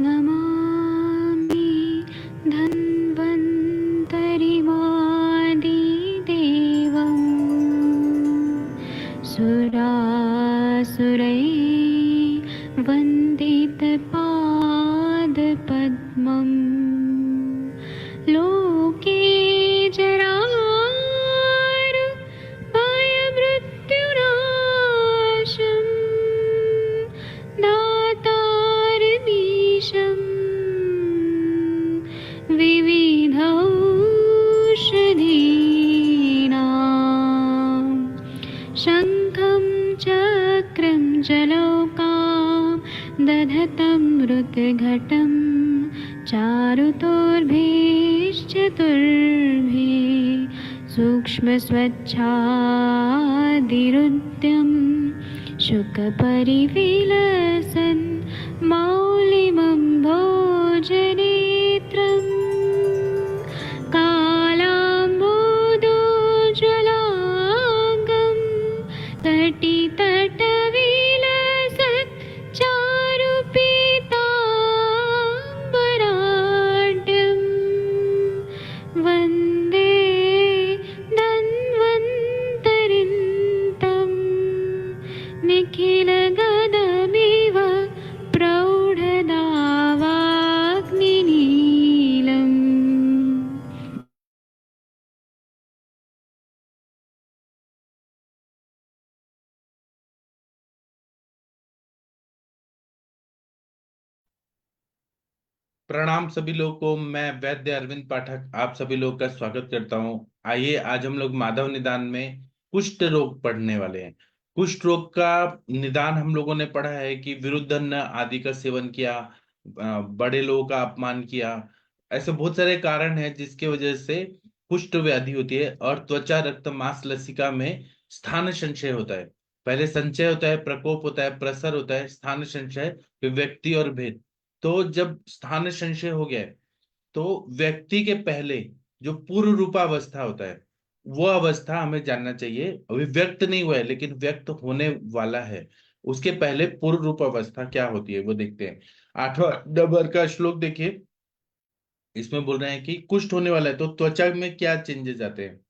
नमामि धन्वन्तरिमादिदेवम् सुरासुरैर्वन्दितपादपद्मम् लोके जरामृत्युनाशम् दातारमीशम् विविधौषधीनां शङ्खं चक्रं जलौकां दधतं मृतघटं चारुतोर्भिश्चतुर्भिः सूक्ष्मस्वच्छादिरुद्यं शुकपरिविलसन् मौलिमं भोजनेत्रम् कालाम्बोदोज्ज्वलाङ्गं तटितटविलसत् चारुपीताम्बराढ्यम् वन्दे धन्वन्तरिन्तं निखिलगदमिव प्रौढदावाग्निनीलम्। प्रणाम सभी लोगों को। मैं वैद्य अरविंद पाठक आप सभी लोगों का स्वागत करता हूं। आइए आज हम लोग माधव निदान में कुष्ठ रोग पढ़ने वाले हैं। कुष्ठ रोग का निदान हम लोगों ने पढ़ा है कि विरुद्धन्न आदि का सेवन किया, बड़े लोगों का अपमान किया, ऐसे बहुत सारे कारण हैं जिसके वजह से कुष्ठ व्याधि होती है। और त्वचा रक्त मांस लसिका में स्थान संशय होता है। पहले संचय होता है, प्रकोप होता है, प्रसर होता है, स्थान संशय, फिर व्यक्ति और भेद। तो जब स्थान संशय हो गया है, तो व्यक्ति के पहले जो पूर्व रूपावस्था होता है वो अवस्था हमें जानना चाहिए। अभी व्यक्त नहीं हुआ है लेकिन व्यक्त होने वाला है। उसके पहले पूर्व रूप अवस्था क्या होती है वो देखते हैं। 8वां नंबर का श्लोक देखिए। इसमें बोल रहे हैं कि कुष्ठ होने वाला है तो त्वचा में क्या चेंजेस आते हैं।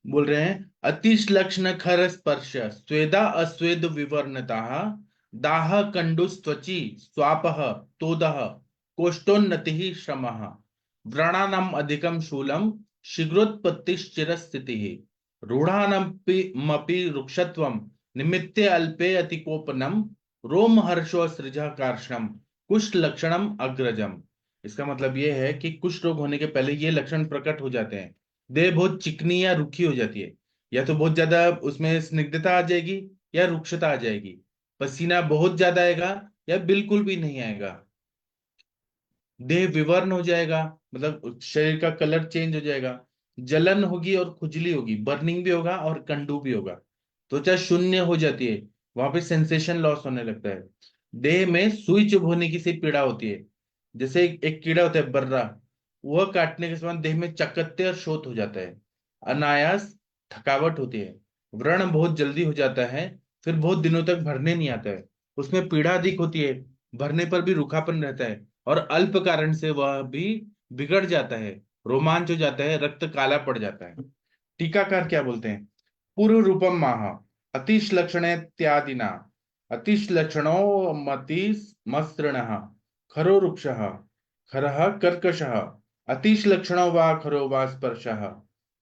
बोल रहे हैं अतिश्लक्ष्ण खर स्पर्श स्वेदा अस्वेद विवर्णता दाह कंडुस्त्वचि स्वापः तोदः कोष्ठोन्नति श्रमः व्रणानाम अधिकम शूलम शीघ्रोत्पत्तिश्चिरस्थितिः रूढ़ानमपि रुक्षत्वम निमित्ते अल्पे अतिकोपनम रोम हर्षो सृजा कार्षणम कुष्ठ लक्षणम अग्रजम। इसका मतलब यह है कि कुष्ठ रोग होने के पहले ये लक्षण प्रकट हो जाते हैं। देह बहुत चिकनी या रूखी हो जाती है, या तो बहुत ज्यादा उसमें स्निग्धता आ जाएगी या रुक्षता आ जाएगी। पसीना बहुत ज्यादा आएगा या बिल्कुल भी नहीं आएगा। देह विवर्ण हो जाएगा, मतलब शरीर का कलर चेंज हो जाएगा। जलन होगी और खुजली होगी, बर्निंग भी होगा और कंडू भी होगा। त्वचा शून्य हो जाती है, वहां पे सेंसेशन लॉस होने लगता है। देह में सुई चुभ होने की सी पीड़ा होती है। जैसे एक कीड़ा होता है बर्रा, वह काटने के समय देह में चकत्ते और शोथ हो जाता है। अनायास थकावट होती है। व्रण बहुत जल्दी हो जाता है, फिर बहुत दिनों तक भरने नहीं आता है। उसमें पीड़ा अधिक होती है, भरने पर भी रूखापन रहता है और अल्प कारण से वह भी बिगड़ जाता है, रोमांच हो जाता है, रक्त काला पड़ जाता है। टीकाकार क्या बोलते हैं। पूर्व रूपम माह अतिश्लक्षणेत्यादिना अतिश्लक्षणो मतिमसृणः खरो वृक्षः खरः कर्कशः अतिश्लक्षणो वा खरो वा स्पर्शः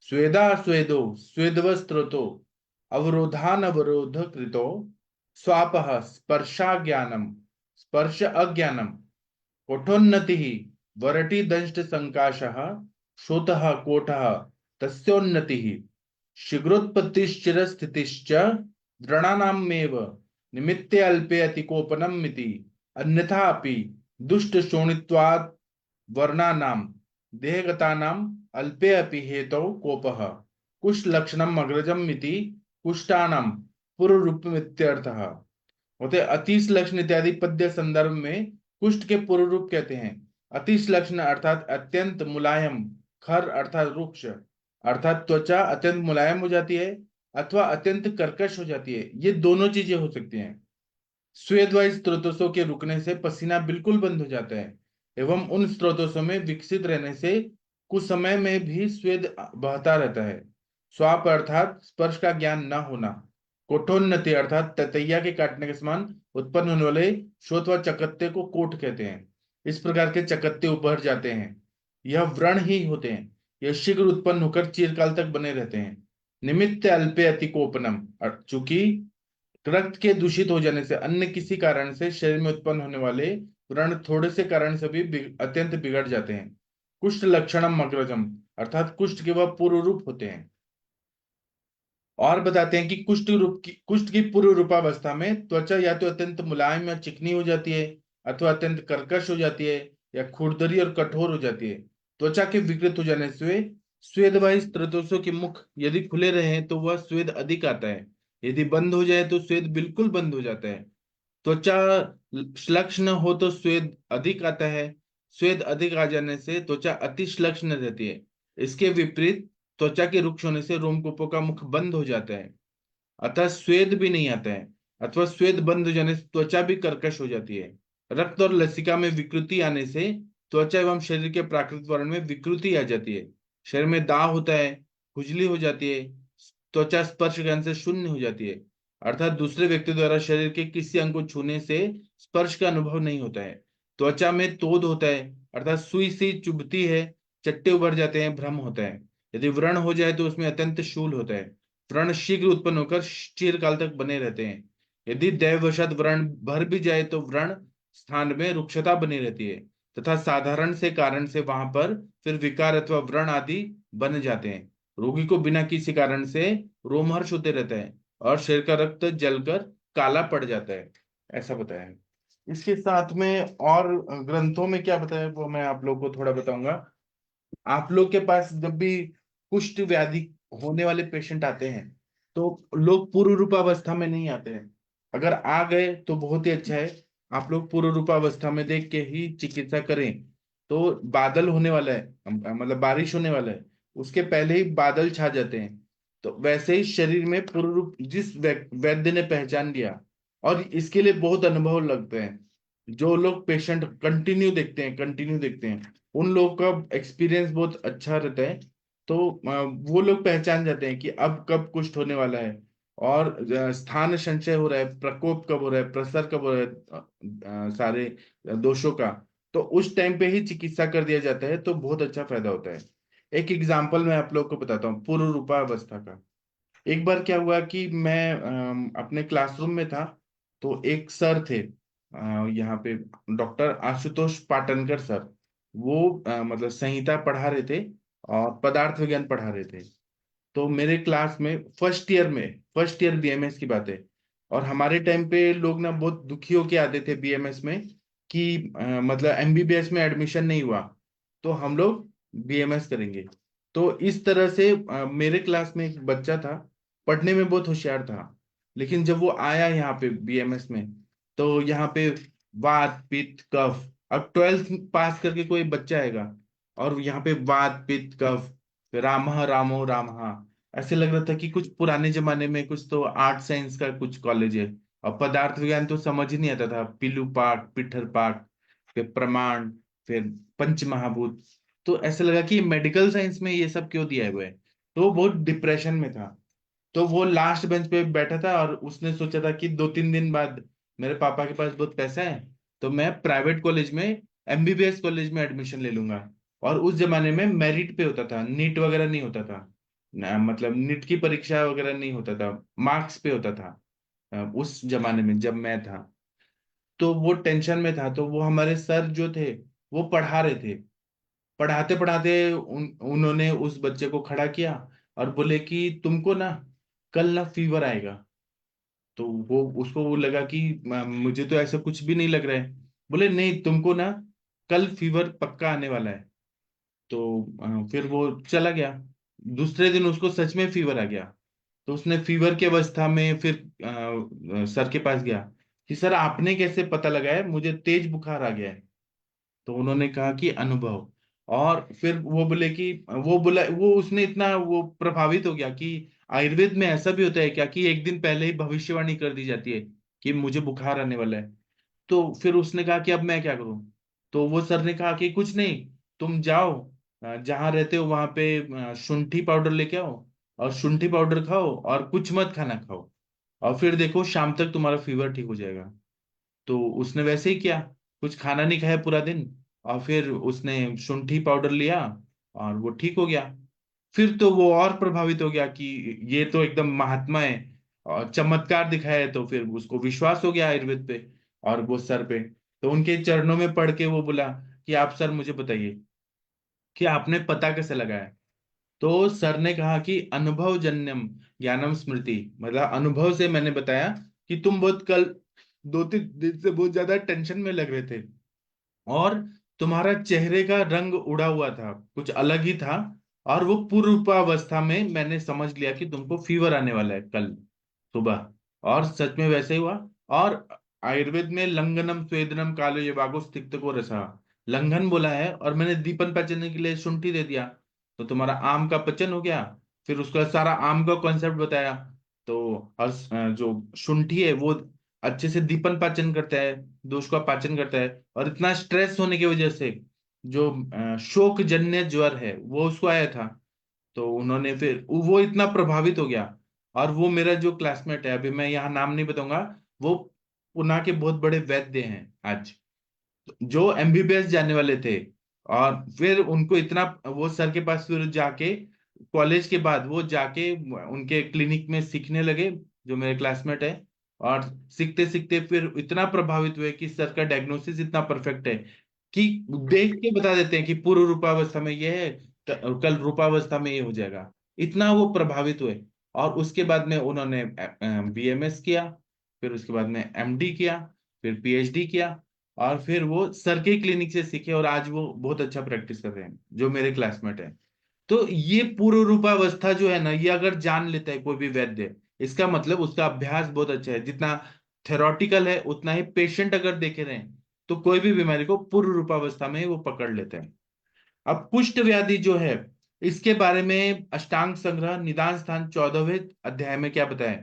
स्वेदा स्वेदो स्वेदवस्त्रोतो अवरोधान अवरोध कृतो स्वापः स्पर्शाज्ञानम स्पर्श अज्ञानम कोठोन्नति वरटी दंष्ट संकाशः श्रोतः कोटः तस्योन्नति शीघ्रोत्पत्तिश्चिरस्थितिश्च द्रणानामेव निमित्ते अल्पे अतिकोपनम मिति अन्यथा अपि दुष्ट शोणित्वात् वर्णानां देहगतानां अल्पे अपि हेतौ कोपः कुष्ठ लक्षणम अग्रजम मिति कुष्ठानां पूर्व रूपमित्यर्थः। होते अतीश लक्षण इत्यादि पद्य संदर्भ में कुष्ठ के पूर्व रूप कहते हैं। अतीश लक्षण अर्थात अत्यंत मुलायम, खर अर्थात रुक्ष अर्थात त्वचा अत्यंत मुलायम हो जाती है अथवा अत्यंत कर्कश हो जाती है। ये दोनों चीजें हो सकती हैं। स्वेदवायु स्रोतों के रुकने से पसीना बिल्कुल बंद हो जाता है, एवं उन स्रोतों में विकसित रहने से कुछ समय में भी स्वेद बहता रहता है। स्वाप अर्थात स्पर्श का ज्ञान न होना। कोठोन्नति अर्थात ततैया के काटने के समान उत्पन्न होने वाले शोथ व चकत्ते को कोट कहते हैं। इस प्रकार के चकत्ते उभर जाते हैं, यह व्रण ही होते हैं। यह शीघ्र उत्पन्न होकर चिरकाल तक बने रहते हैं। निमित्त अल्पे अतिकोपनम, चूंकि रक्त के दूषित हो जाने से अन्य किसी कारण से शरीर में उत्पन्न होने वाले व्रण थोड़े से कारण से भी अत्यंत बिगड़ जाते हैं। कुष्ठ लक्षणम अग्रजम, अर्थात कुष्ठ के वह पूर्व रूप होते हैं। और बताते हैं कि कुष्ठ की पूर्व रूपावस्था में त्वचा या तो अत्यंत मुलायम या चिकनी हो जाती है, अथवा अत्यंत कर्कश हो जाती है, या खुरदरी और कठोर हो जाती है। त्वचा के विकृत हो जाने से स्वेदवायु स्रोतों के मुख यदि खुले रहे तो वह स्वेद अधिक आता है, यदि बंद हो जाए तो स्वेद बिल्कुल बंद हो जाता है। त्वचा श्लक्ष्ण हो तो स्वेद अधिक आता है, स्वेद अधिक आ जाने से त्वचा अति श्लक्ष्ण रहती है। इसके विपरीत त्वचा के रुक्ष होने से रोमकूपों का मुख बंद हो जाता है, अतः स्वेद भी नहीं आता है। अथवा स्वेद बंद हो जाने से त्वचा भी कर्कश हो जाती है। रक्त और लसिका में विकृति आने से त्वचा एवं शरीर के प्राकृतिक वर्ण में विकृति आ जाती है। शरीर में दाग होता है, खुजली हो जाती है, त्वचा स्पर्श ज्ञान से शून्य हो जाती है, अर्थात दूसरे व्यक्ति द्वारा शरीर के किसी अंग को छूने से स्पर्श का अनुभव नहीं होता है। त्वचा में तोद होता है, अर्थात सुई सी चुभती है, चट्टे उभर जाते हैं, भ्रम होता है। यदि व्रण हो जाए तो उसमें अत्यंत शूल होता है। व्रण शीघ्र उत्पन्न होकर चिरकाल तक बने रहते हैं। यदि दैववशात व्रण भर भी जाए तो व्रण स्थान में रुक्षता बनी रहती है, तथा साधारण से कारण से वहां पर फिर विकार अथवा व्रण आदि बन जाते हैं। रोगी को बिना किसी कारण से रोमहर्ष होते रहता है और शरीर का रक्त जलकर काला पड़ जाता है, ऐसा बताया है। इसके साथ में और ग्रंथों में क्या बताया वो मैं आप लोग को थोड़ा बताऊंगा। आप लोग के पास जब भी कुष्ठ व्याधि होने वाले पेशेंट आते हैं तो लोग पूर्व रूपावस्था में नहीं आते हैं। अगर आ गए तो बहुत ही अच्छा है, आप लोग पूर्व रूपावस्था में देख के ही चिकित्सा करें। तो बादल होने वाला है, मतलब बारिश होने वाला है, उसके पहले ही बादल छा जाते हैं। तो वैसे ही शरीर में पूर्व रूप जिस वैद्य ने पहचान लिया, और इसके लिए बहुत अनुभव लगते हैं। जो लोग पेशेंट कंटिन्यू देखते हैं, उन लोगों का एक्सपीरियंस बहुत अच्छा रहता है। तो वो लोग पहचान जाते हैं कि अब कब कुष्ठ होने वाला है, और स्थान संचय हो रहा है, प्रकोप कब हो रहा है, प्रसार कब हो रहा है, सारे दोषों का। तो उस टाइम पे ही चिकित्सा कर दिया जाता है, तो बहुत अच्छा फायदा होता है। एक एग्जाम्पल मैं आप लोग को बताता हूँ पूर्व रूपावस्था का। एक बार क्या हुआ कि मैं अपने क्लासरूम में था, तो एक सर थे, यहाँ पे डॉक्टर आशुतोष पाटनकर सर। वो मतलब संहिता पढ़ा रहे थे और पदार्थ विज्ञान पढ़ा रहे थे। तो मेरे क्लास में फर्स्ट ईयर बीएमएस की बात है, और हमारे टाइम पे लोग ना बहुत दुखी होके आते थे बीएमएस में कि मतलब एमबीबीएस में एडमिशन नहीं हुआ तो हम लोग बीएमएस करेंगे। तो इस तरह से मेरे क्लास में एक बच्चा था, पढ़ने में बहुत होशियार था, लेकिन जब वो आया यहाँ पे बीएमएस में, तो यहाँ पे वात पित्त कफ, अब ट्वेल्थ पास करके कोई बच्चा आएगा और यहाँ पे वात पित्त कफ, रामः रामो रामः, ऐसे लग रहा था कि कुछ पुराने जमाने में कुछ तो आर्ट साइंस का कुछ कॉलेज है। और पदार्थ विज्ञान तो समझ ही नहीं आता था, पिलू पाक पिठर पाक, फिर प्रमाण, फिर पंच महाभूत। तो ऐसा लगा कि मेडिकल साइंस में ये सब क्यों दिया हुआ है। तो वो बहुत डिप्रेशन में था। तो वो लास्ट बेंच पे बैठा था और उसने सोचा था कि 2-3 दिन बाद मेरे पापा के पास बहुत पैसा है, तो मैं प्राइवेट कॉलेज में, एमबीबीएस कॉलेज में एडमिशन ले लूंगा। और उस जमाने में मेरिट पे होता था, नीट वगैरह नहीं होता था मतलब नीट की परीक्षा वगैरह नहीं होता था, मार्क्स पे होता था। उस जमाने में जब मैं था, तो वो टेंशन में था। तो वो हमारे सर जो थे वो पढ़ा रहे थे, पढ़ाते पढ़ाते उन्होंने उस बच्चे को खड़ा किया और बोले कि तुमको ना कल ना फीवर आएगा। तो वो उसको वो लगा कि मुझे तो ऐसा कुछ भी नहीं लग रहा है। बोले नहीं, तुमको ना कल फीवर पक्का आने वाला है। तो फिर वो चला गया। दूसरे दिन उसको सच में फीवर आ गया। तो उसने फीवर की अवस्था में फिर सर के पास गया कि सर आपने कैसे पता लगाया मुझे तेज बुखार आ गया है। तो उन्होंने कहा कि अनुभव। और फिर वो बोले कि वो बोला, वो उसने इतना वो प्रभावित हो गया कि आयुर्वेद में ऐसा भी होता है क्या कि एक दिन पहले ही भविष्यवाणी कर दी जाती है कि मुझे बुखार आने वाला है। तो फिर उसने कहा कि अब मैं क्या करूं। तो वो सर ने कहा कि कुछ नहीं, तुम जाओ जहां रहते हो वहां पे शुंठी पाउडर लेके आओ, और शुंठी पाउडर खाओ और कुछ मत खाना खाओ, और फिर देखो शाम तक तुम्हारा फीवर ठीक हो जाएगा। तो उसने वैसे ही किया, कुछ खाना नहीं खाया पूरा दिन, और फिर उसने शुंठी पाउडर लिया और वो ठीक हो गया। फिर तो वो और प्रभावित हो गया कि ये तो एकदम महात्मा है और चमत्कार दिखाया है, तो फिर उसको विश्वास हो गया आयुर्वेद पे और वो सर पे। तो उनके चरणों में पड़ के वो बोला कि आप सर मुझे बताइए कि आपने पता कैसे लगाया। तो सर ने कहा कि अनुभव जन्यम ज्ञानम स्मृति, मतलब अनुभव से मैंने बताया कि तुम बहुत कल 2-3 दिन से बहुत ज्यादा टेंशन में लग रहे थे, और तुम्हारा चेहरे का रंग उड़ा हुआ था, कुछ अलग ही था, और वो पूर्वावस्था में मैंने समझ लिया कि तुमको फीवर आने वाला है कल सुबह। और सच में वैसे ही हुआ। और आयुर्वेद में लंघनम स्वेदनम कालो ये वागुस तिक्तको रसा, लंघन बोला है, और मैंने दीपन पचने के लिए शुंठी दे दिया, तो तुम्हारा आम का पचन हो गया। फिर उसका सारा आम का कॉन्सेप्ट बताया। तो और जो शुंठी है वो अच्छे से दीपन पाचन करता है, दोष का पाचन करता है, और इतना स्ट्रेस होने की वजह से जो शोक जन्य ज्वर है वो उसको आया था। तो उन्होंने फिर वो इतना प्रभावित हो गया। और वो मेरा जो क्लासमेट है, अभी मैं यहाँ नाम नहीं बताऊंगा, वो पुणे के बहुत बड़े वैद्य हैं आज, जो एमबीबीएस जाने वाले थे। और फिर उनको इतना, वो सर के पास फिर जाके कॉलेज के बाद वो जाके उनके क्लिनिक में सीखने लगे, जो मेरे क्लासमेट है। और सीखते सीखते फिर इतना प्रभावित हुए कि सर का डायग्नोसिस इतना परफेक्ट है कि देख के बता देते हैं कि पूर्व रूपावस्था में ये है, कल रूपावस्था में ये हो जाएगा। इतना वो प्रभावित हुए। और उसके बाद में उन्होंने बीएमएस किया, फिर उसके बाद में एमडी किया, फिर पीएचडी किया, और फिर वो सर के क्लिनिक से सीखे, और आज वो बहुत अच्छा प्रैक्टिस कर रहे हैं, जो मेरे क्लासमेट है। तो ये पूर्व रूपावस्था जो है ना, ये अगर जान लेता है कोई भी वैद्य, इसका मतलब उसका अभ्यास बहुत अच्छा है। जितना थेरोटिकल है उतना ही पेशेंट अगर देखे रहे तो कोई भी बीमारी को पूर्व रूपावस्था में ही वो पकड़ लेते हैं। अब कुष्ठ व्याधि जो है, इसके बारे में अष्टांग संग्रह निदान स्थान 14वें अध्याय में क्या बताया?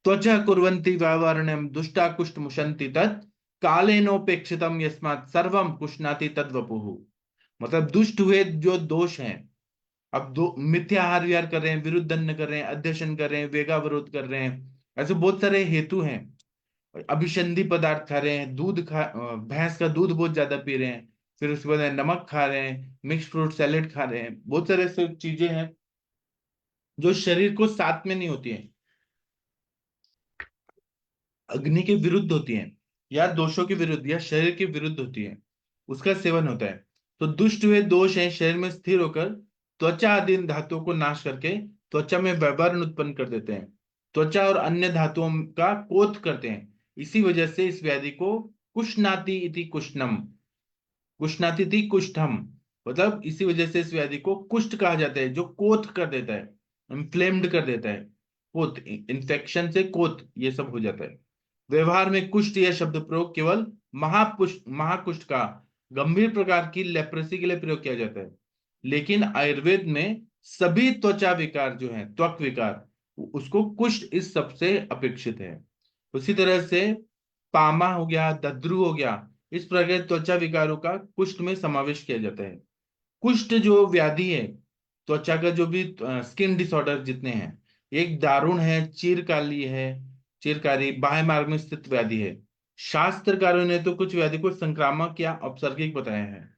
त्वचा कुर्वन्ति वावर्ण्यम दुष्टा कुष्ठ मुशन्ति तत् कालेनोपेक्षितम यस्मात् सर्वम कुष्णाति तद्वपुः। मतलब दुष्ट हुए जो दोष हैं, अब दो मिथ्या आहार विहार कर रहे हैं, विरुद्ध अन्न कर रहे हैं, अध्यशन कर रहे हैं, वेगावरोध कर रहे हैं, ऐसे बहुत सारे हेतु हैं। अभिसंधि पदार्थ खा रहे हैं, भैंस का दूध बहुत ज्यादा पी रहे हैं, फिर उसके बाद नमक खा रहे हैं, मिक्स फ्रूट सैलेड खा रहे हैं, बहुत सारे ऐसे चीजें हैं जो शरीर को साथ में नहीं होती हैं, अग्नि के विरुद्ध होती हैं, या दोषों के विरुद्ध या शरीर के विरुद्ध होती है, उसका सेवन होता है। तो दुष्ट हुए दोष हैं शरीर में स्थिर होकर त्वचा आदि इन धातुओं को नाश करके त्वचा में वैवर्ण उत्पन्न कर देते हैं, त्वचा और अन्य धातुओं का कोत करते हैं। इसी वजह से इस व्याधि को कुष्णाति इति कुष्णम, कुष्णाति इति कुष्ठम, मतलब इसी वजह से इस व्याधि को कुष्ठ कहा जाता है, जो कोत कर देता है, इन्फ्लेम्ड कर देता है। कोत, इन्फेक्शन से कोत ये सब हो जाता है। व्यवहार में कुष्ठ यह शब्द प्रयोग केवल महाकुष्ठ का गंभीर प्रकार की लेप्रेसी के लिए प्रयोग किया जाता है। लेकिन आयुर्वेद में सभी त्वचा विकार जो है, त्वक विकार, उसको कुष्ठ इस सबसे अपेक्षित है। उसी तरह से पामा हो गया, दद्रु हो गया, इस प्रकार के त्वचा विकारों का कुष्ठ में समावेश किया जाता है। कुष्ठ जो व्याधि है, त्वचा का जो भी स्किन डिसऑर्डर जितने हैं, एक दारुण है, चिरकाली है, चिरकारी बाह्य मार्ग में स्थित व्याधि है। शास्त्रकारों ने तो कुछ व्याधि को संक्रामक या औपसर्गिक बताया है,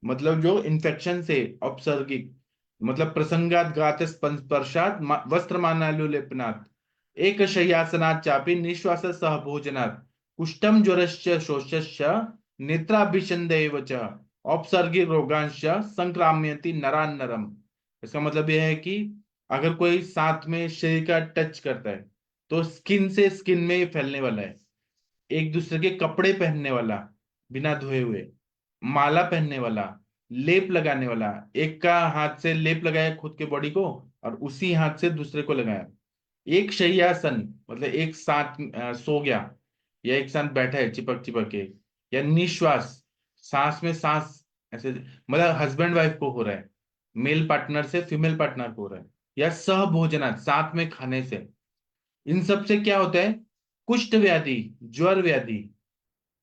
मतलब जो इन्फेक्शन से औपसर्गिक, मतलब प्रसंगात घात स्पर्शात वस्त्र मानाल्युलेपनात् एक शय्यासनात् चापि निश्वास सह भोजनात् कुष्ठम ज्वरश्च शोषश्च नेत्राभिषन्देव च औपसर्गिक रोगांश संक्राम्यति नरान नरम। इसका मतलब यह है कि अगर कोई साथ में शरीर का टच करता है तो स्किन से स्किन में ये फैलने वाला है। एक दूसरे के कपड़े पहनने वाला, बिना धोए हुए, माला पहनने वाला, लेप लगाने वाला, एक का हाथ से लेप लगाया खुद के बॉडी को और उसी हाथ से दूसरे को लगाया, एक शय्यासन मतलब एक साथ सो गया, या एक साथ बैठा है चिपक चिपक के, या निश्वास, सांस में सांस, ऐसे मतलब हस्बैंड वाइफ को हो रहा है, मेल पार्टनर से फीमेल पार्टनर को हो रहा है, या सह भोजना साथ में खाने से। इन सब से क्या होता है कुष्ठ व्याधि, ज्वर व्याधि,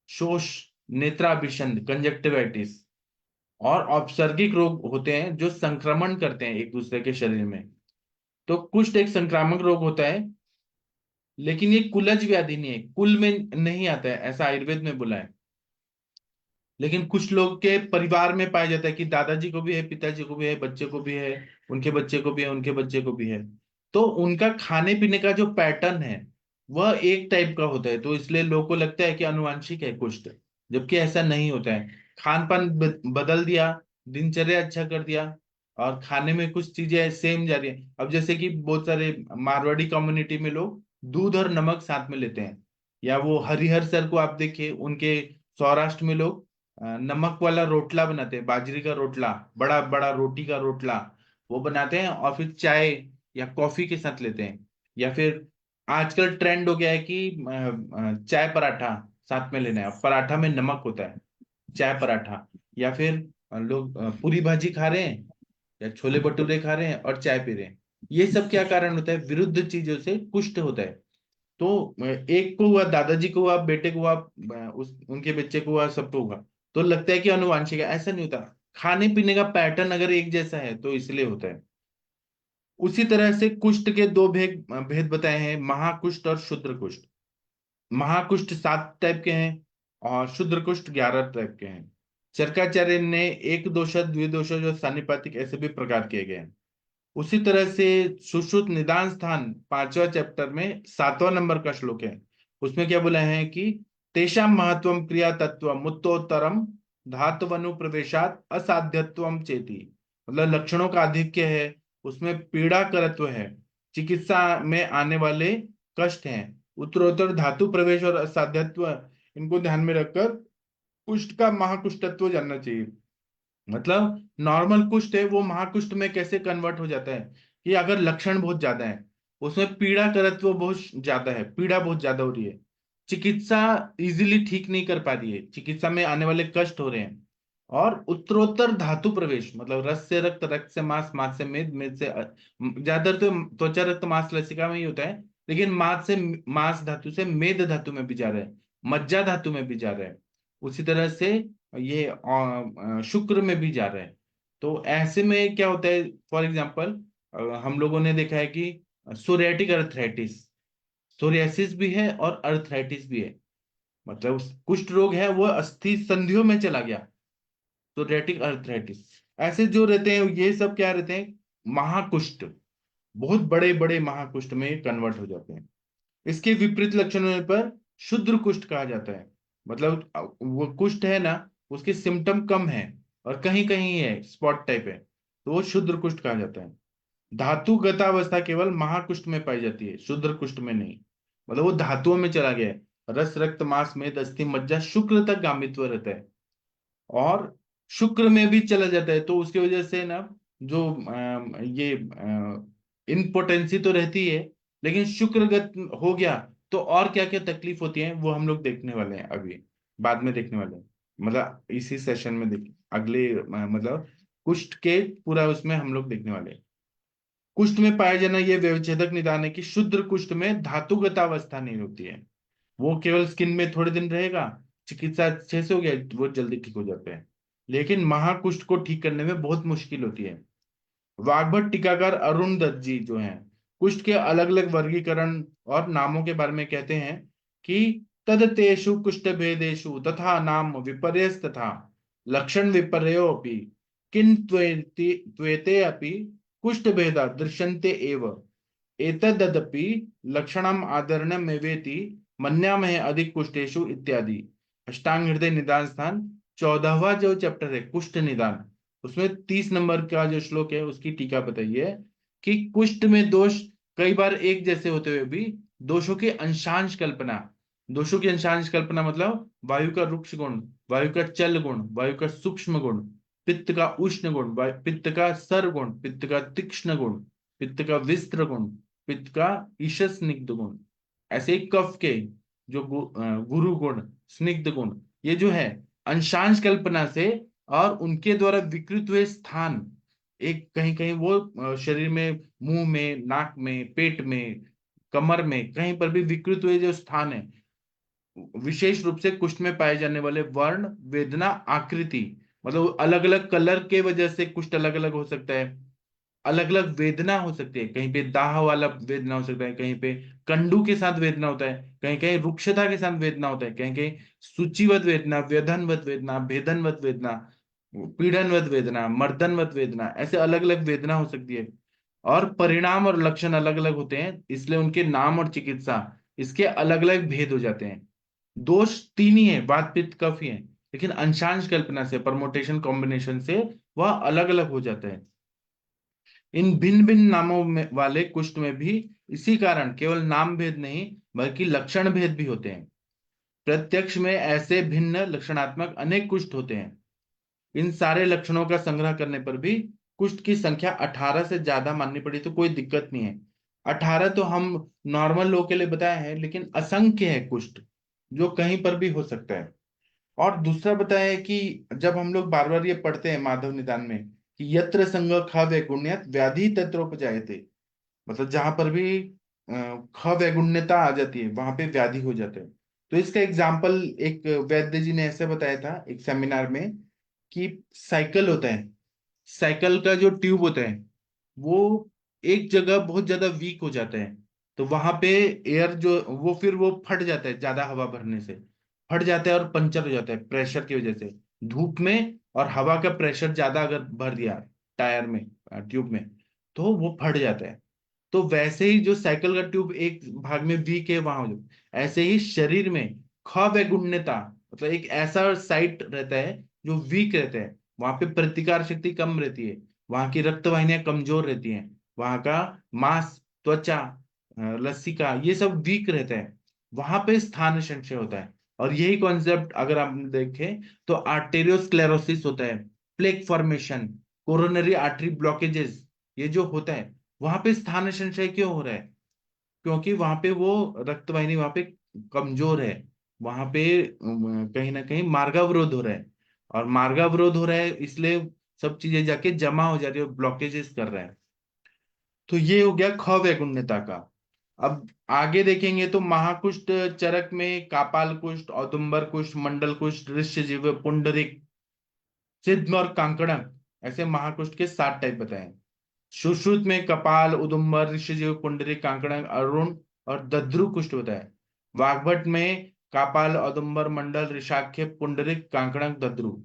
शोष, नेत्राभिषंध, कंजक्टिवाइटिस और औपसर्गिक रोग होते हैं जो संक्रमण करते हैं एक दूसरे के शरीर में। तो कुष्ठ एक संक्रामक रोग होता है, लेकिन ये कुलज व्याधि नहीं है, कुल में नहीं आता है, ऐसा आयुर्वेद में बोला है। लेकिन कुछ लोग के परिवार में पाया जाता है कि दादाजी को भी है, पिताजी को भी है, बच्चे को भी है, उनके बच्चे को भी है, उनके बच्चे को भी है। तो उनका खाने पीने का जो पैटर्न है वह एक टाइप का होता है, तो इसलिए लोगों को लगता है कि आनुवांशिक है कुष्ठ, जबकि ऐसा नहीं होता है। खान पान बदल दिया, दिनचर्या अच्छा कर दिया, और खाने में कुछ चीजें सेम जा रही है। अब जैसे कि बहुत सारे मारवाड़ी कम्युनिटी में लोग दूध और नमक साथ में लेते हैं, या वो हरिहर सर को आप देखिए, उनके सौराष्ट्र में लोग नमक वाला रोटला बनाते हैं, बाजरे का रोटला, बड़ा बड़ा रोटी का रोटला वो बनाते हैं, और फिर चाय या कॉफी के साथ लेते हैं। या फिर आजकल ट्रेंड हो गया है कि चाय पराठा साथ में लेना है, पराठा में नमक होता है, चाय पराठा। या फिर लोग पूरी भाजी खा रहे हैं या छोले भटूरे खा रहे हैं और चाय पी रहे हैं। ये सब क्या कारण होता है? विरुद्ध चीजों से कुष्ठ होता है। तो एक को हुआ, दादाजी को हुआ, बेटे को हुआ, उस उनके बच्चे को हुआ, सबको हुआ, तो लगता है कि अनुवांशिक है। ऐसा नहीं होता। खाने पीने का पैटर्न अगर एक जैसा है तो इसलिए होता है। उसी तरह से कुष्ठ के दो भेद भेद बताए हैं, महाकुष्ठ और क्षुद्र कुष्ठ। महाकुष्ठ 7 टाइप के हैं और क्षुद्र कुष्ठ 11 टाइप के हैं। चरकाचार्य ने एक दोष, द्विदोषज और सानिपातिक ऐसे भी प्रकार किए गए हैं। उसी तरह से सुश्रुत निदान स्थान 5वां चैप्टर में 7वां नंबर का श्लोक है। उसमें क्या बोला है कि तेषाम महत्वम क्रिया तत्व मुत्तोत्तरम धातुवनु प्रवेशात असाध्यत्वम चेति। मतलब लक्षणों का आधिक्य है, उसमें पीड़ा करत्व है, चिकित्सा में आने वाले कष्ट हैं, उत्तरोत्तर धातु प्रवेश और असाध्यत्व, इनको ध्यान में रखकर कुष्ठ का महाकुष्ठत्व जानना चाहिए। मतलब नॉर्मल कुष्ठ है वो महाकुष्ठ में कैसे कन्वर्ट हो जाता है, कि अगर लक्षण बहुत ज्यादा है, उसमें पीड़ा करत्व बहुत ज्यादा है, पीड़ा बहुत ज्यादा हो रही है, चिकित्सा इजीली ठीक नहीं कर पा रही है, चिकित्सा में आने वाले कष्ट हो रहे हैं, और उत्तरोत्तर धातु प्रवेश, मतलब रस से रक्त, रक्त से मांस, मांस से मेद, मेद से ज्यादातर तो त्वचा रक्त मांस लसिका में ही होता है, लेकिन मांस से, मांस धातु से मेद धातु में भी जा रहा है, मज्जा धातु में भी जा रहा है। उसी तरह से ये शुक्र में भी जा रहा है। तो ऐसे में क्या होता है, फॉर एग्जाम्पल हम लोगों ने देखा है कि सोरियाटिक अर्थराइटिस, सोरियासिस भी है और अर्थराइटिस भी है, मतलब कुष्ठ रोग है वो अस्थि संधियों में चला गया, सोरियाटिक अर्थराइटिस। ऐसे जो रहते हैं ये सब क्या रहते हैं, महाकुष्ठ, बहुत बड़े बड़े महाकुष्ठ में कन्वर्ट हो जाते हैं। इसके विपरीत लक्षण होने पर क्षुद्र कुष्ठ कहा जाता है। मतलब वो कुष्ठ है ना, उसके सिम्टम कम है और कहीं कहीं है, स्पॉट टाइप है, तो वो क्षुद्र कुष्ठ कहा जाता है। धातु गतावस्था केवल महाकुष्ठ में पाई जाती है, क्षुद्र कुष्ठ में नहीं। मतलब वो धातुओं में चला गया है, रस रक्त मांस मेद अस्थि मज्जा शुक्र तक गामित्व रहता है, और शुक्र में भी चला जाता है, तो उसकी वजह से ना जो ये इम्पोटेंसी तो रहती है, लेकिन शुक्रगत हो गया तो और क्या क्या तकलीफ होती है वो हम लोग देखने वाले हैं अभी, बाद में देखने वाले हैं, मतलब इसी सेशन में देख, अगले मतलब कुष्ठ के पूरा उसमें हम लोग देखने वाले हैं। कुष्ठ में पाया जाना ये व्यवच्छेदक निदान है कि शुद्र कुष्ठ में धातुगत अवस्था नहीं होती है, वो केवल स्किन में थोड़े दिन रहेगा, चिकित्सा अच्छे से हो गया, वो जल्दी ठीक हो जाते हैं। लेकिन महाकुष्ठ को ठीक करने में बहुत मुश्किल होती है। वाग्भट टीकाकार अरुण दत्त जी जो हैं, कुष्ठ के अलग अलग वर्गीकरण और नामों के बारे में कहते हैं कि तदतेषु कुष्ठ भेदेषु तथा नाम विपर्यस तथा लक्षण विपर्यो अपि किं त्वेते अपि कुष्ठ भेदा दृश्यन्ते एव एतदपि लक्षणम आदरणमेवेति मन्यामहे अधिक कुष्ठेषु इत्यादि। अष्टांग हृदय निदान स्थान 14वां जो चैप्टर है कुष्ठ निदान, उसमें 30 नंबर का जो श्लोक है उसकी टीका बताइए कि कुष्ठ में दोष कई बार एक जैसे होते हुए भी दोषों की अंशांश कल्पना, दोषों की अंशांश कल्पना मतलब वायु का रुक्ष गुण, वायु का चल गुण, वायु का सूक्ष्म गुण, पित्त का उष्ण गुण, पित्त का सर गुण, पित्त का तीक्ष्ण गुण, पित्त का विस्त्र गुण, पित्त का ईशस स्निग्ध गुण, ऐसे ही कफ के जो गुरु गुण, स्निग्ध गुण, ये जो है अंशांश कल्पना से और उनके द्वारा विकृत हुए स्थान, एक कहीं कहीं वो शरीर में, मुंह में, नाक में, पेट में, कमर में, कहीं पर भी विकृत हुए जो स्थान है, विशेष रूप से कुष्ठ में पाए जाने वाले वर्ण, वेदना, आकृति, मतलब अलग अलग कलर के वजह से कुष्ठ अलग अलग हो सकता है, अलग अलग वेदना हो सकती है, कहीं पे दाह वाला वेदना हो सकता है, कहीं पे कंडू के साथ वेदना होता है, कहीं कहीं रुक्षता के साथ वेदना होता है, कहीं कहीं सूचिवत वेदना, व्यधनवत वेदना, भेदनवत वेदना, पीड़नवत वेदना, मर्दनवत वेदना, ऐसे अलग अलग वेदना हो सकती है। और परिणाम और लक्षण अलग अलग होते हैं, इसलिए उनके नाम और चिकित्सा इसके अलग अलग भेद हो जाते हैं। दोष तीन ही है, वात पित्त कफ ही है, लेकिन अंशांश कल्पना से, परमोटेशन कॉम्बिनेशन से वह अलग अलग हो जाता है। इन भिन्न भिन्न नामों में वाले कुष्ठ में भी इसी कारण केवल नाम भेद नहीं बल्कि लक्षण भेद भी होते हैं। प्रत्यक्ष में ऐसे भिन्न लक्षणात्मक अनेक कुष्ठ होते हैं। इन सारे लक्षणों का संग्रह करने पर भी कुष्ठ की संख्या 18 से ज्यादा माननी पड़ी तो कोई दिक्कत नहीं है। 18 तो हम नॉर्मल लोगों के लिए बताए हैं, लेकिन असंख्य है कुष्ठ, जो कहीं पर भी हो सकता है। और दूसरा बताया है कि जब हम लोग बार बार ये पढ़ते हैं माधव निदान में कि यत्र संग ख वैगुण्यत व्याधि तत्रोपजायते, मतलब जहां पर भी ख वैगुण्यता आ जाती है वहां पे व्याधि हो जाते हैं। तो इसका एग्जाम्पल एक वैद्य जी ने ऐसे बताया था एक सेमिनार में कि साइकिल होता है, साइकिल का जो ट्यूब होता है वो एक जगह बहुत ज्यादा वीक हो जाता है, तो वहां पे एयर जो वो फिर वो फट जाता है, ज्यादा हवा भरने से फट जाता है और पंचर हो जाता है प्रेशर की वजह से, धूप में और हवा का प्रेशर ज्यादा अगर भर दिया टायर में, ट्यूब में, तो वो फट जाता है। तो वैसे ही जो साइकिल का ट्यूब एक भाग में वीक है वहां हो, ऐसे ही शरीर में ख वैगुण्यता, मतलब एक ऐसा साइट रहता है जो वीक रहता है, वहां पे प्रतिकार शक्ति कम रहती है, वहां की रक्त वाहिनियां कमजोर रहती हैं, वहां का मांस, त्वचा, लसिका ये सब वीक रहता है, वहां पे स्थान संशय होता है। और यही कॉन्सेप्ट अगर आप देखें तो आर्टेरियोस्क्लेरोसिस होता है, plaque formation, coronary artery blockages, ये जो होता है वहां पे स्थान संशय क्यों हो रहा है? क्योंकि वहां पे वो रक्त वाहिनी वहां पे कमजोर है, वहां पे कहीं ना कहीं मार्गावरोध हो रहा है, और मार्गावरोध हो रहा है इसलिए सब चीजें जाके जमा हो जा रही है, ब्लॉकेजेस कर रहा है। तो ये हो गया ख वैगुण्यता का। अब आगे देखेंगे तो महाकुष्ठ चरक में कापाल कुष्ठ, औदुंबर कुष्ठ, मंडल कुष्ठ, ऋष्यजीव, पुंडरिक, सिद्ध और कांकड़क, ऐसे महाकुष्ठ के 7 टाइप बताए। सुश्रुत में कपाल, उदुम्बर, ऋषिजीव, पुंडरीक, कांकड़क, अरुण और दद्रु कुष्ठ बताए। वाग्भट में कापाल, औदुम्बर, मंडल, ऋषाख्य, पुंडरीक, कांकड़क, दद्रु।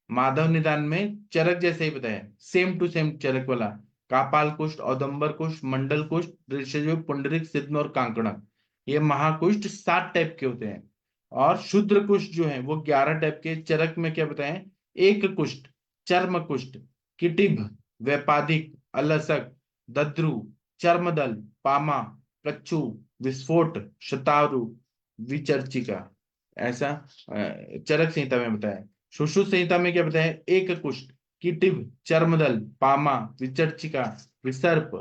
माधव निदान में चरक जैसे ही बताया, सेम टू सेम चरक वाला, कापाल कुष्ठ, औदुम्बर कुष्ठ, मंडल कुष्ठ, ऋषिजीव, पुंडरीक, सिद्ध और कांकड़क, ये महाकुष्ठ 7 टाइप के होते हैं। और शूद्र कुष्ठ जो है वो 11 टाइप के। चरक में क्या बताएं? एक कुष्ठ, चर्म कुष्ठ, किटिभ, वैपाधिक, अलसक, दद्रु, चर्मदल, पामा, कच्छू, विस्फोट, शतारु, विचर्चिका, ऐसा चरक संहिता में बताया। सुश्रुत संहिता में क्या बताया? एक कुष्ठ, किटिभ, चर्मदल, पामा, विचर्चिका, विसर्प,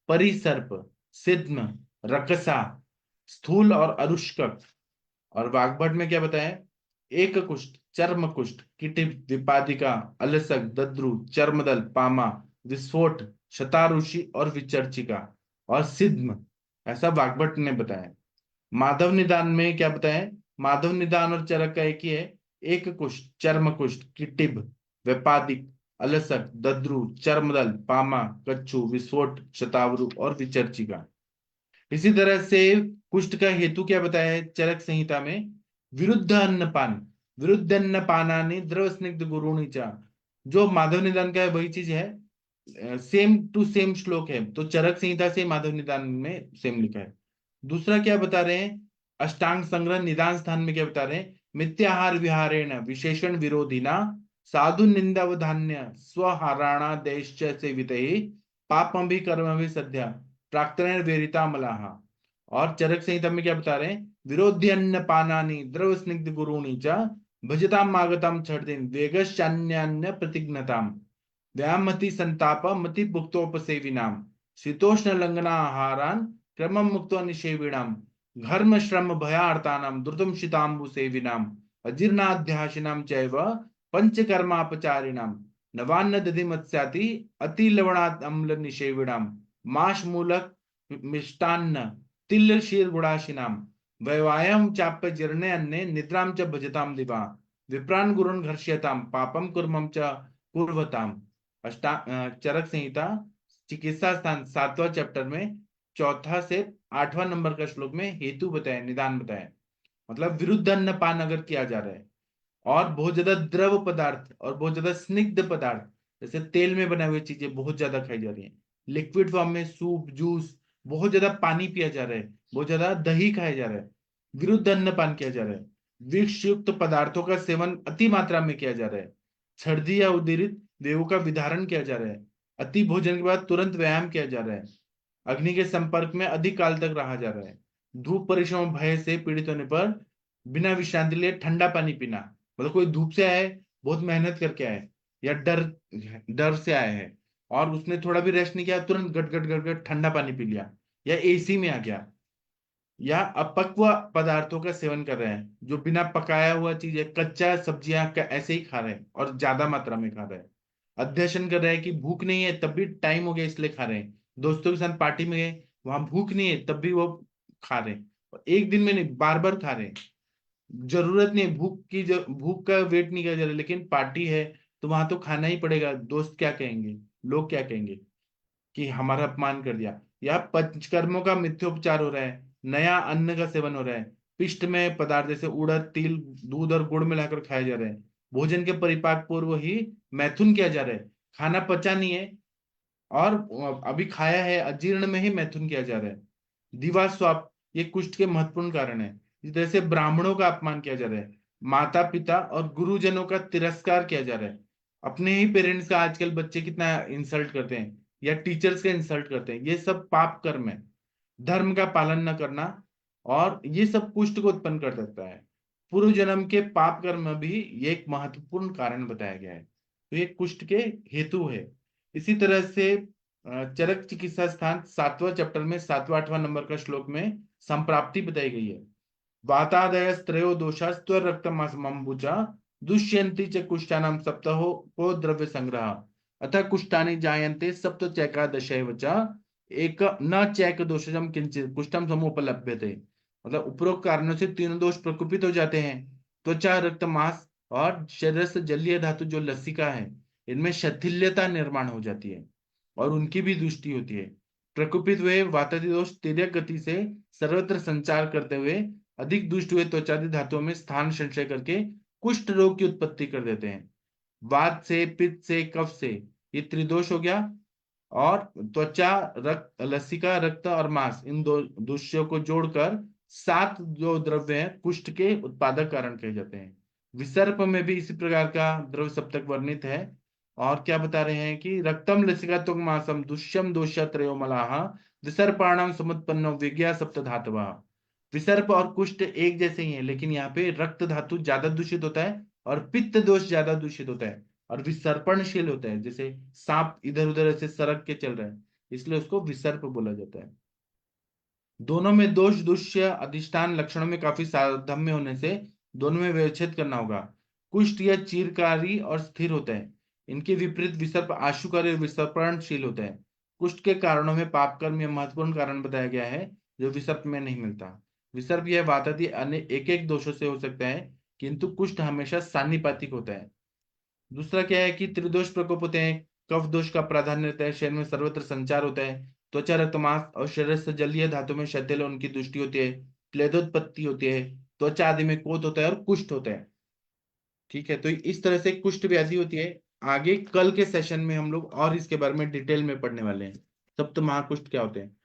परिसर्प, सिद्म, रकसा, स्थूल और अरुष्कक। और वाग्भट में क्या बताया? एक कुष्ठ, चर्म कुष्ठ, किटिभ, विपादिका, अलसक, दद्रु, चर्मदल, पामा, विस्फोट, शतारुषि और विचर्चिका और सिद्म, ऐसा वाग्भट ने बताया। माधव निदान में क्या बताया? माधव निदान और चरक का एक ही है। एक कुष्ठ, चर्म कुष्ठ, किटिभ, व्यपादिक, अलसक, दद्रु, चर्मदल, पामा, कच्छू, विस्फोट, शतावरु और विचर्चिका। इसी तरह से कुष्ठ का हेतु क्या बताया है चरक संहिता में? विरुद्ध अन्नपान, विरुद्ध अन्नपानानि द्रव स्निग्ध गुरुणी चा। जो माधव निदान का है वही चीज है, सेम टू सेम श्लोक है, तो चरक संहिता से माधव निदान में सेम लिखा है। दूसरा क्या बता रहे हैं? अष्टांग संग्रह निदान स्थान में क्या बता रहे हैं? मिथ्याहार विहारेण विशेषण विरोधिना साधु निंदावधान्य स्वहाराणा देश सेवित पापम भी कर्म भी सद्या प्राक्तन वेरिता मलाहा। और चरक संहिता में क्या बता रहे हैं? विरोधी अन्न पानानि द्रव स्निग्ध गुरुणी च भजताम मागताम छर्दिन वेगश्चान्यान्य प्रतिघ्नताम व्यामति संताप मति भुक्तोपसेविनाम शीतोष्ण लंघना आहारान क्रमम मुक्तो निषेविणाम घर्म श्रम भयार्तानाम द्रुतम शीतांबु सेविनाम अजीर्णाध्यासिनाम चैव पंचकर्मापचारिणाम नवान्न दधि मत्स्याति अति लवणात् अम्ल निषेविणाम माश मूलक मिष्टान्न तिल्ल शीर गुणाशिनाम वैवायम चाप्य जीर्णे अन्ने निद्राम च भजताम दिवा विप्रान गुरुन घर्ष्यताम पापम कुर्मम च कुर्वताम। चरक संहिता चिकित्सा स्थान 7वां चैप्टर में 4 से 8वां नंबर का श्लोक में हेतु बताया, निदान बताया। मतलब विरुद्ध अन्नपान अगर किया जा रहा है और बहुत ज्यादा द्रव पदार्थ और बहुत ज्यादा स्निग्ध पदार्थ जैसे तेल में बनाई हुई चीजें बहुत ज्यादा खाई जा रही है, लिक्विड फॉर्म में सूप जूस, बहुत ज्यादा पानी पिया जा रहा है, बहुत ज्यादा दही खाया जा रहा है, विरुद्ध अन्नपान किया जा रहा है, विष युक्त पदार्थों का सेवन अति मात्रा में किया जा रहा है, छर्दी या उदीरित देवों का विधारण किया जा रहा है, अति भोजन के बाद तुरंत व्यायाम किया जा रहा है, अग्नि के संपर्क में अधिक काल तक रहा जा रहा है, धूप परिश्रम भय से पीड़ित होने पर बिना विश्रांति लिए ठंडा पानी पीना, मतलब कोई धूप से आया है, बहुत मेहनत करके आया है, या डर डर से आया है और उसने थोड़ा भी रेस्ट नहीं किया, तुरंत गट गट गट गट ठंडा पानी पी लिया, या एसी में आ गया, या अपक्व पदार्थों का सेवन कर रहे हैं, जो बिना पकाया हुआ चीज है, कच्चा सब्जियां का ऐसे ही खा रहे हैं और ज्यादा मात्रा में खा रहे हैं, अध्ययन कर रहे हैं कि भूख नहीं है तब भी टाइम हो गया इसलिए खा रहे हैं, दोस्तों के साथ पार्टी में गए वहां भूख नहीं है तब भी वो खा रहे हैं, और एक दिन में नहीं बार बार खा रहे हैं, जरूरत नहीं है भूख का वेट नहीं किया जा रहा, लेकिन पार्टी है तो वहां तो खाना ही पड़ेगा, दोस्त क्या कहेंगे, लोग क्या कहेंगे कि हमारा अपमान कर दिया, या पंचकर्मों का मिथ्योपचार हो रहा है, नया अन्न का सेवन हो रहा है, पिष्ट में पदार्थ जैसे उड़द तिल दूध और गुड़ मिलाकर खाए जा रहे हैं, भोजन के परिपाक पूर्व ही मैथुन किया जा रहा है, खाना पचा नहीं है और अभी खाया है, अजीर्ण में ही मैथुन किया जा रहा है, दिवा स्वाप, ये कुष्ठ के महत्वपूर्ण कारण है। इस तरह से ब्राह्मणों का अपमान किया जा रहा है, माता पिता और गुरुजनों का तिरस्कार किया जा रहा है, अपने ही पेरेंट्स का आजकल बच्चे कितना इंसल्ट करते हैं या टीचर्स का इंसल्ट करते हैं, ये सब पाप कर्म है, धर्म का पालन न करना, और ये सब कुष्ठ को उत्पन्न कर सकता है। पूर्व जन्म के पाप कर्म भी ये एक महत्वपूर्ण कारण बताया गया है, तो ये कुष्ठ के हेतु है। इसी तरह से चरक चिकित्सा स्थान 7वां चैप्टर में 7वां 8वां नंबर का श्लोक में संप्राप्ति बताई गई है। वातादय त्रयो दोषास्त्व रक्तमंबुजा दुष्यंती च कुष्ठानाम सप्तहो को द्रव्य संग्रह अतः कुष्ठानि जायन्ते सप्त चैकादशैव च एक न चैक दोषजम किंचित कुष्ठम समुपलभ्यते। मतलब उपरोक्त कारणों से तीनों दोष प्रकुपित हो जाते हैं, त्वचा रक्त मांस और शरीर से जलीय धातु जो लसिका है इनमें शिथिल्यता निर्माण हो जाती है और उनकी भी दृष्टि होती है। प्रकुपित हुए वातादि दोष तिर्यक गति से सर्वत्र संचार करते हुए अधिक दुष्ट हुए त्वचादि धातुओं में स्थान संचय करके कुष्ठ रोग की उत्पत्ति कर देते हैं। वात से पित्त से कफ से ये त्रिदोष हो गया, और त्वचा रक्त लसिका रक्त और मांस इन दो दोषों को जोड़कर 7 जो द्रव्य हैं कुष्ठ के उत्पादक कारण कहे जाते हैं। विसर्प में भी इसी प्रकार का द्रव्य सप्तक वर्णित है, और क्या बता रहे हैं कि रक्तम लसिका तुंग मासम दुष्यम दोष्य त्रयो मलाहा विसर्पाणाम समुत्पन्नो विज्ञा सप्त धातवा। विसर्प और कुष्ठ एक जैसे ही है, लेकिन यहाँ पे रक्त धातु ज्यादा दूषित होता है और पित्त दोष ज्यादा दूषित होता है और विसर्पणशील होता है, जैसे सांप इधर उधर ऐसे सरक के चल रहा है, इसलिए उसको विसर्प बोला जाता है। दोनों में दोष दुष्य अधिष्ठान लक्षणों में काफी साधम्य होने से दोनों में व्यवच्छेद करना होगा। कुष्ठ या चीरकारी और स्थिर होता है, इनके विपरीत विसर्प आशुकारी और विसर्पणशील होता है। कुष्ठ के कारणों में पाप कर्म यह महत्वपूर्ण कारण बताया गया है जो विसर्प में नहीं मिलता। विसर्प यह वातादि अन्य एक एक दोषों से हो सकता है, किंतु कुष्ठ हमेशा सान्निपातिक होता है। दूसरा क्या है कि त्रिदोष प्रकोप होते हैं, कफ दोष का प्राधान्य रहता है, शरीर में सर्वत्र संचार होता है, त्वचा रक्तमांस और शरीर से जलीय धातु में शैथिल उनकी दृष्टि होती है, क्लेदोत्पत्ति होती है, त्वचा आदि में कोत होता है और कुष्ठ होता है। ठीक है, तो इस तरह से कुष्ठ व्याधि होती है। आगे कल के सेशन में हम लोग और इसके बारे में डिटेल में पढ़ने वाले हैं, सप्त महाकुष्ठ क्या होते हैं।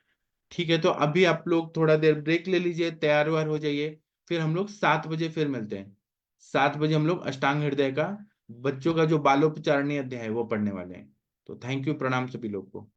ठीक है, तो अभी आप लोग थोड़ा देर ब्रेक ले लीजिए, तैयार व्यार हो जाइए, फिर हम लोग 7 बजे फिर मिलते हैं। 7 बजे हम लोग अष्टांग हृदय का बच्चों का जो बालोपचारणीय अध्याय है वो पढ़ने वाले हैं। तो थैंक यू, प्रणाम सभी लोग को।